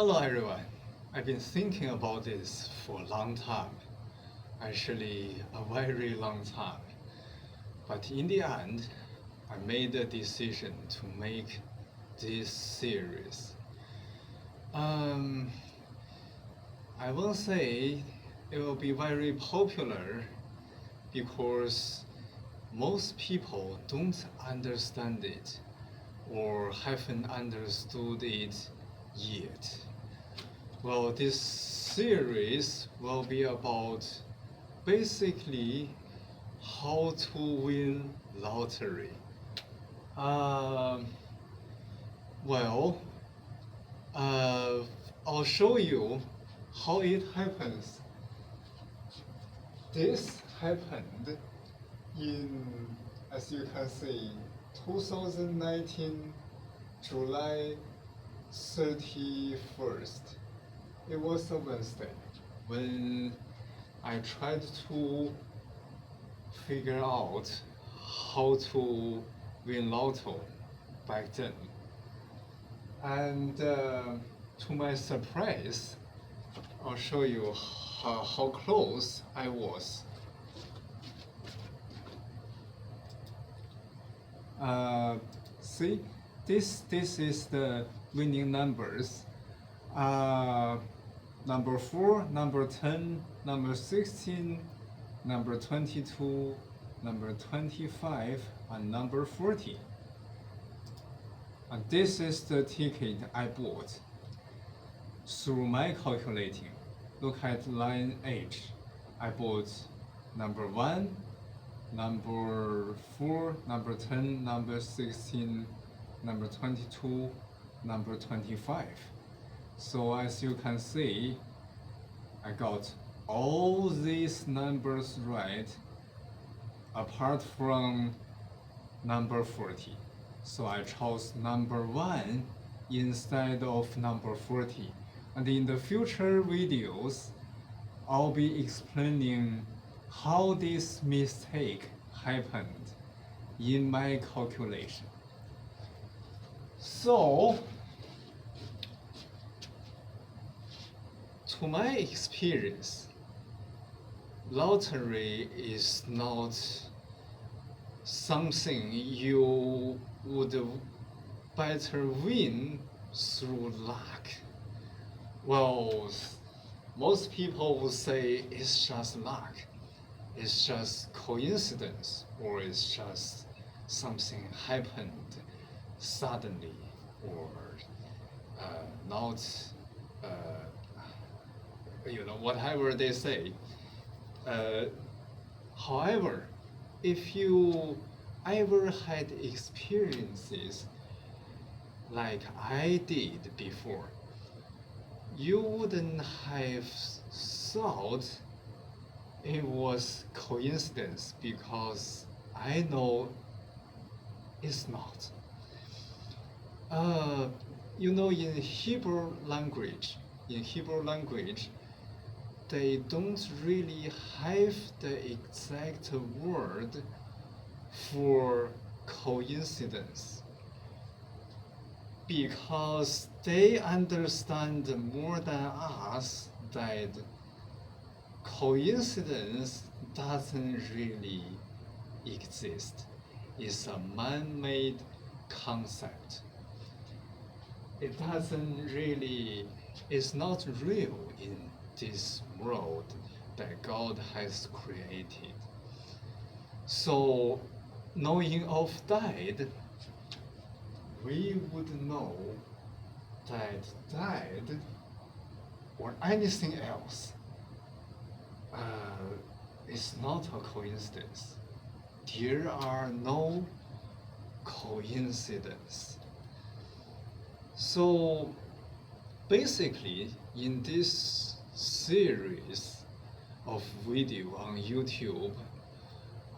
Hello everyone. I've been thinking about this for a long time. Actually, a very long time. But in the end, I made the decision to make this series. Um, I won't say it will be very popular because most people don't understand it or haven't understood it yet. Well, this series will be about basically how to win lottery. Um, well, uh, I'll show you how it happens. This happened in, as you can see, 2019, July 31st. It was a Wednesday when I tried to figure out how to win lotto back then. And to my surprise, I'll show you how close I was. See, this is the winning numbers. Number 4, number 10, number 16, number 22, number 25, and number 40. And this is the ticket I bought through my calculating. Look at line H. I bought number 1, number 4, number 10, number 16, number 22, number 25. So as you can see, I got all these numbers right apart from number 40. So I chose number 1 instead of number 40. And in the future videos, I'll be explaining how this mistake happened in my calculation. So, to my experience, lottery is not something you would better win through luck. Well, most people would say it's just luck, it's just coincidence, or it's just something happened suddenly, or not, whatever they say. However, if you ever had experiences like I did before, you wouldn't have thought it was coincidence because I know it's not. In Hebrew language, they don't really have the exact word for coincidence because they understand more than us that coincidence doesn't really exist. It's a man-made concept. It's not real in this world that God has created. So, knowing of that, we would know that or anything else is not a coincidence. There are no coincidence. So basically, in this series of video on YouTube,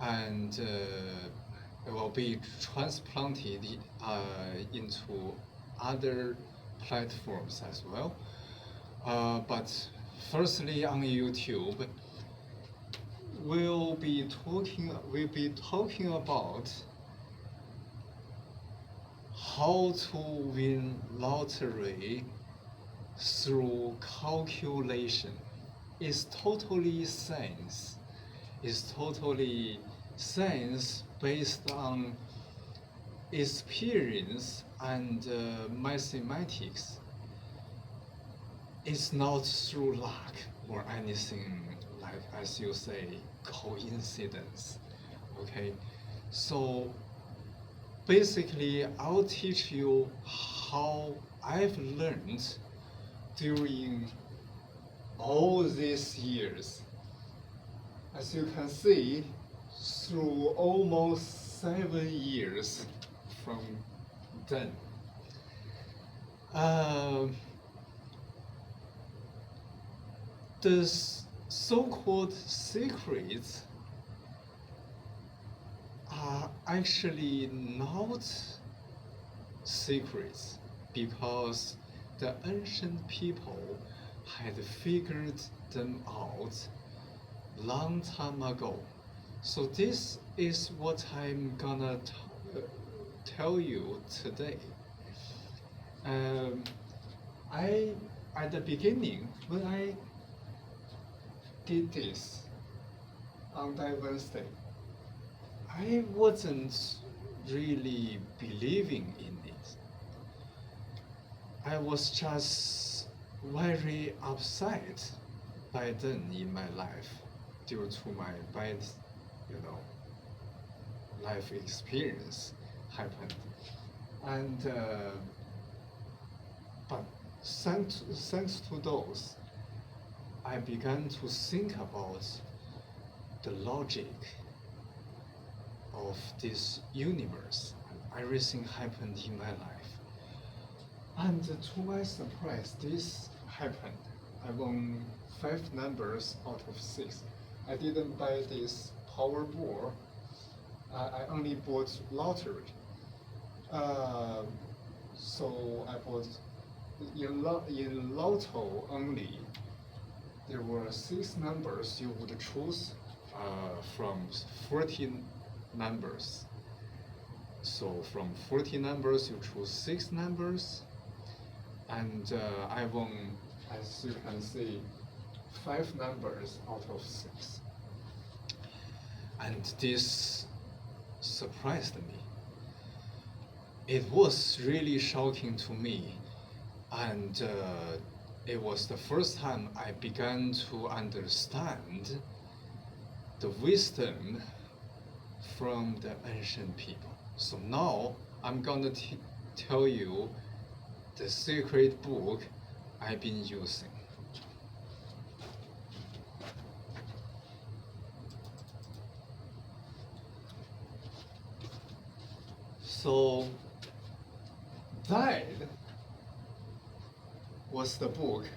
and it will be transplanted into other platforms as well. But firstly, on YouTube, we'll be talking about how to win lottery through calculation. It's totally science. It's totally science based on experience and mathematics. It's not through luck or anything like, as you say, coincidence. Okay, so basically, I'll teach you how I've learned during all these years. As you can see, through almost 7 years from then. The so-called secrets are actually not secrets because the ancient people had figured them out long time ago. So this is what I'm gonna tell you today. At the beginning, when I did this on that Wednesday, I wasn't really believing in it. I was just very upset by then in my life due to my bad, life experience happened. And but thanks to those, I began to think about the logic of this universe. Everything happened in my life. And to my surprise, this happened. I won 5 numbers out of 6. I didn't buy this Powerball. I only bought lottery. So I bought in Lotto only. There were 6 numbers you would choose from 14 numbers. So from 40 numbers, you choose 6 numbers, and I won, as you can see, 5 numbers out of 6. And this surprised me. It was really shocking to me, and it was the first time I began to understand the wisdom from the ancient people. So now I'm gonna tell you the secret book I've been using. So that was the book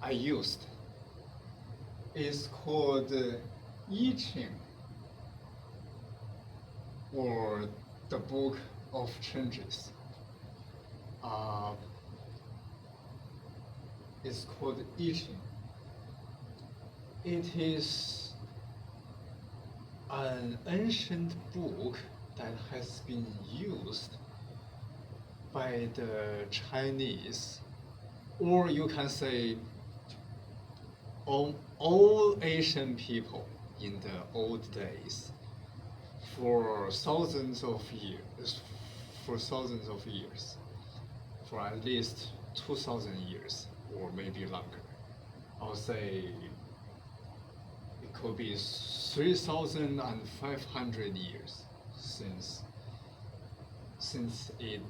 I used. It's called I Ching, or the Book of Changes. It's called I Ching. It is an ancient book that has been used by the Chinese, or you can say all Asian people in the old days for thousands of years, for at least 2,000 years, or maybe longer. I'll say it could be 3,500 years since it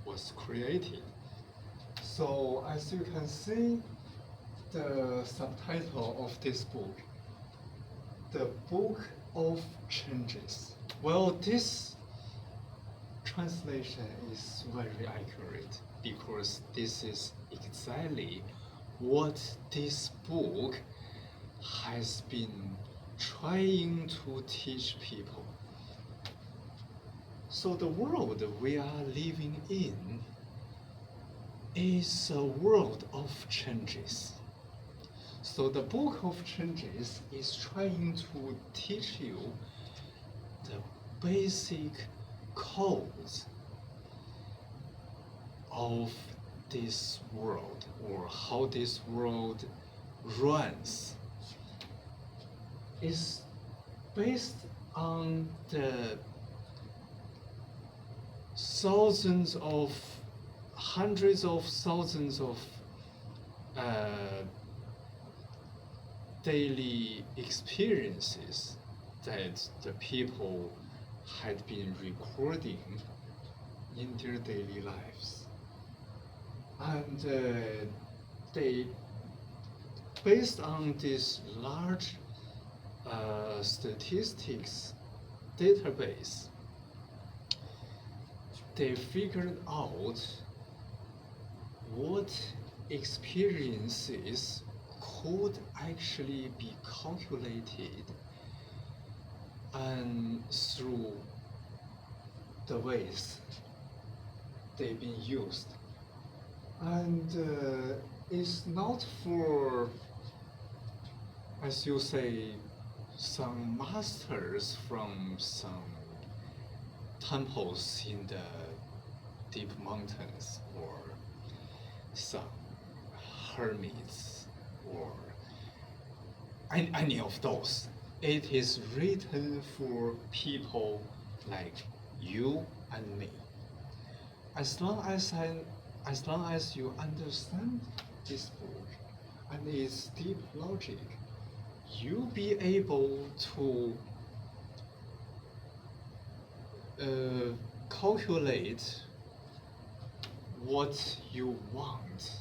was created. So as you can see, the subtitle of this book, the Book of Changes. Well, this translation is very accurate because this is exactly what this book has been trying to teach people. So the world we are living in is a world of changes. So the Book of Changes is trying to teach you the basic codes of this world or how this world runs is based on the hundreds of thousands of daily experiences that the people had been recording in their daily lives. And they, based on this large statistics database, they figured out what experiences could actually be calculated and through the ways they've been used. And it's not for, as you say, some masters from some temples in the deep mountains or some hermits or any of those. It is written for people like you and me. As long as you understand this book and its deep logic, you'll be able to calculate what you want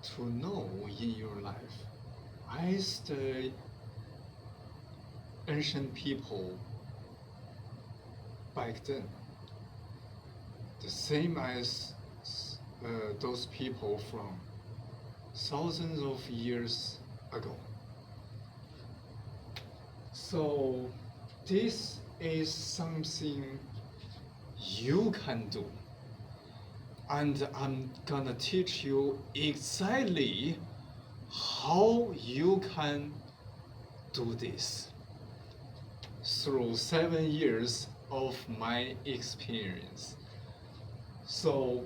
to know in your life, as the ancient people back then, the same as those people from thousands of years ago. So this is something you can do, and I'm gonna teach you exactly how you can do this through 7 years of my experience. So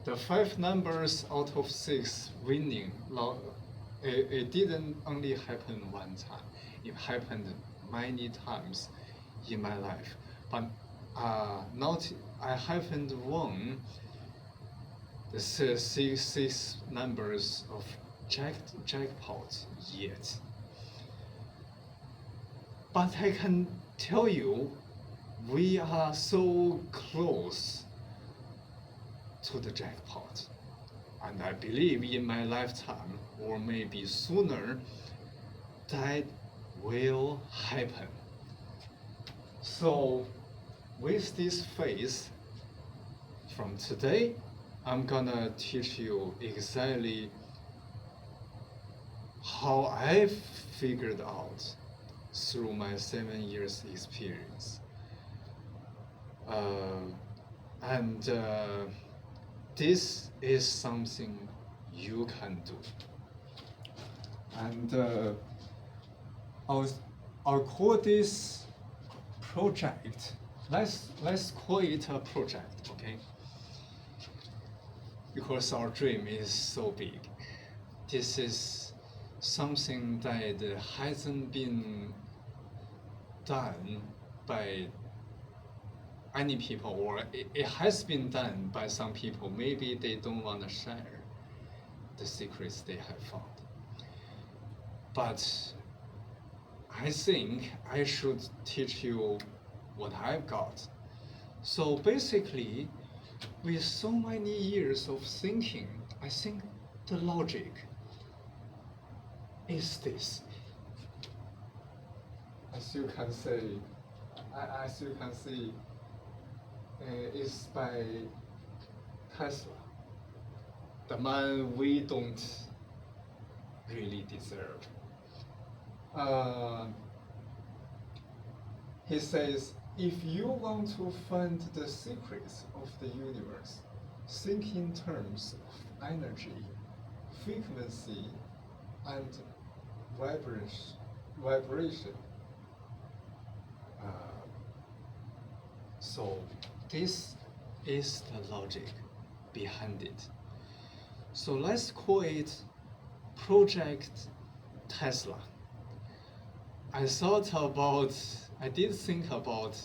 the 5 numbers out of 6 winning, it didn't only happen one time. It happened many times in my life, but I haven't won the 6 numbers of jackpot yet. But I can tell you, we are so close to the jackpot. And I believe in my lifetime, or maybe sooner, that will happen. So with this phase, from today, I'm gonna teach you exactly how I figured out through my 7 years experience. And this is something you can do. And I'll call this project. Let's call it a project, okay? Because our dream is so big. This is something that hasn't been done by any people, or it has been done by some people. Maybe they don't want to share the secrets they have found. But I think I should teach you what I've got. So basically, with so many years of thinking, I think the logic is this. As you can see, it's by Tesla, the man we don't really deserve. He says, if you want to find the secrets of the universe, think in terms of energy, frequency, and vibration. So this is the logic behind it. So let's call it Project Tesla. I did think about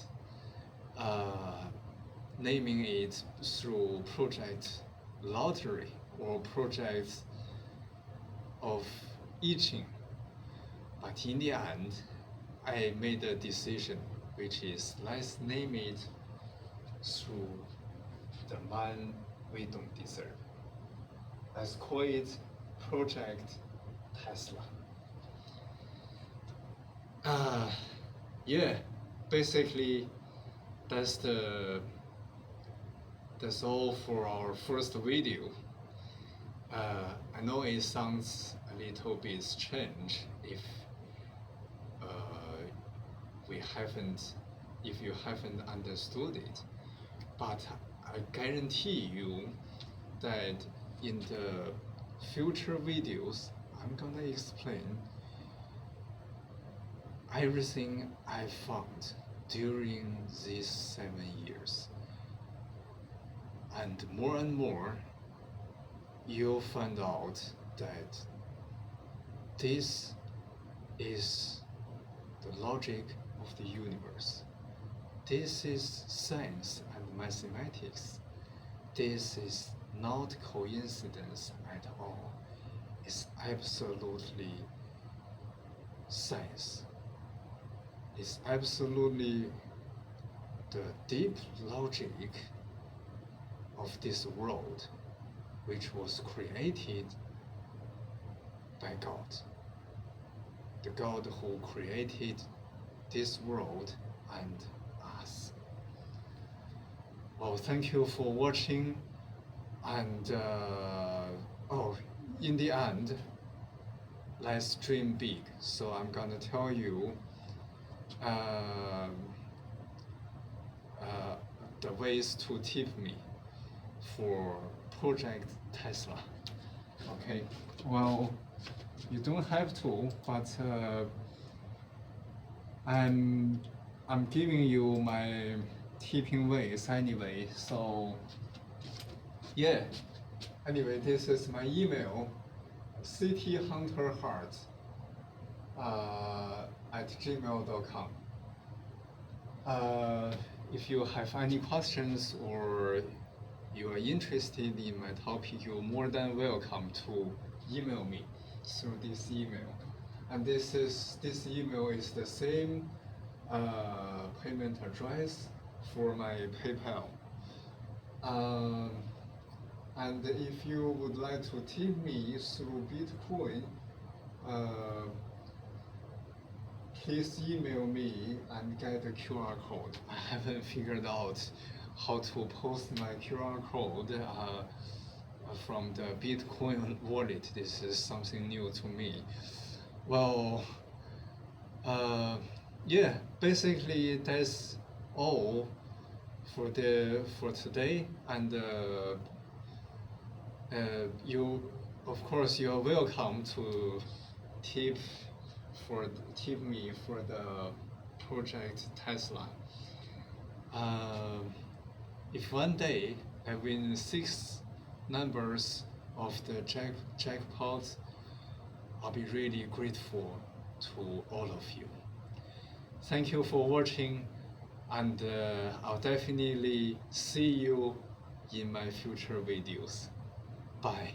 naming it through Project Lottery or Project of Eating. But in the end, I made a decision, which is let's name it through the man we don't deserve. Let's call it Project Tesla. Yeah, basically that's all for our first video. I know it sounds a little bit strange if you haven't understood it, but I guarantee you that in the future videos I'm gonna explain everything I found during these 7 years, and more you'll find out that this is the logic of the universe. This is science and mathematics. This is not coincidence at all. It's absolutely science. It's absolutely the deep logic of this world, which was created by God. The God who created this world and us. Well, thank you for watching, and in the end, let's dream big. So I'm gonna tell you the ways to tip me for Project Tesla. Okay, well, you don't have to, but I'm giving you my tipping ways anyway. So yeah, anyway, this is my email, cityhunterheart @gmail.com. If you have any questions or you are interested in my topic, you're more than welcome to email me through this email. And this email is the same payment address for my PayPal. And if you would like to tip me through Bitcoin, please email me and get a QR code. I haven't figured out how to post my QR code from the Bitcoin wallet. This is something new to me. Well, yeah, basically that's all for today, and of course you're welcome to tip me for the Project Tesla. If one day I win 6 numbers of the jackpot, I'll be really grateful to all of you. Thank you for watching, and I'll definitely see you in my future videos. Bye.